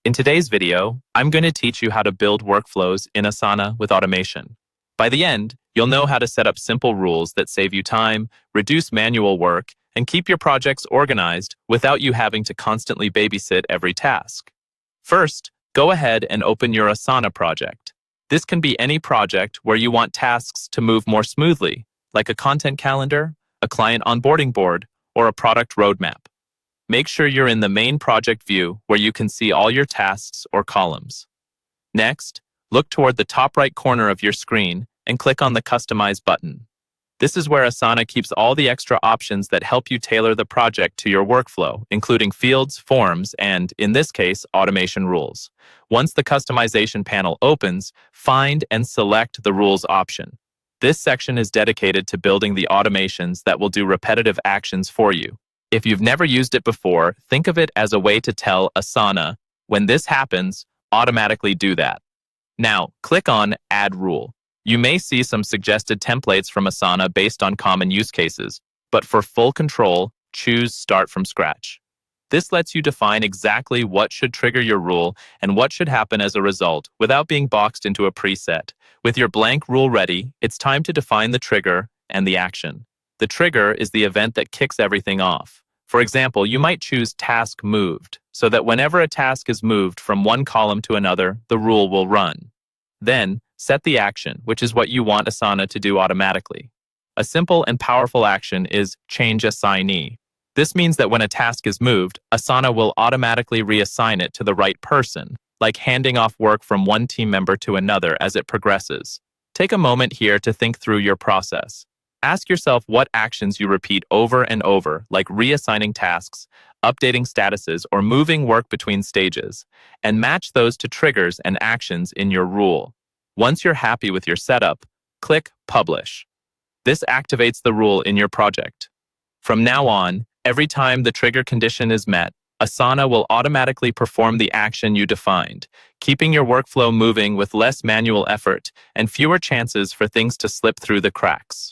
In today's video, I'm going to teach you how to build workflows in Asana with automation. By the end, you'll know how to set up simple rules that save you time, reduce manual work, and keep your projects organized without you having to constantly babysit every task. First, go ahead and open your Asana project. This can be any project where you want tasks to move more smoothly, like a content calendar, a client onboarding board, or a product roadmap. Make sure you're in the main project view where you can see all your tasks or columns. Next, look toward the top right corner of your screen and click on the Customize button. This is where Asana keeps all the extra options that help you tailor the project to your workflow, including fields, forms, and, in this case, automation rules. Once the customization panel opens, find and select the rules option. This section is dedicated to building the automations that will do repetitive actions for you. If you've never used it before, think of it as a way to tell Asana, when this happens, automatically do that. Now, click on Add Rule. You may see some suggested templates from Asana based on common use cases, but for full control, choose Start from Scratch. This lets you define exactly what should trigger your rule and what should happen as a result without being boxed into a preset. With your blank rule ready, it's time to define the trigger and the action. The trigger is the event that kicks everything off. For example, you might choose Task Moved, so that whenever a task is moved from one column to another, the rule will run. Then, set the action, which is what you want Asana to do automatically. A simple and powerful action is Change Assignee. This means that when a task is moved, Asana will automatically reassign it to the right person, like handing off work from one team member to another as it progresses. Take a moment here to think through your process. Ask yourself what actions you repeat over and over, like reassigning tasks, updating statuses, or moving work between stages, and match those to triggers and actions in your rule. Once you're happy with your setup, click Publish. This activates the rule in your project. From now on, every time the trigger condition is met, Asana will automatically perform the action you defined, keeping your workflow moving with less manual effort and fewer chances for things to slip through the cracks.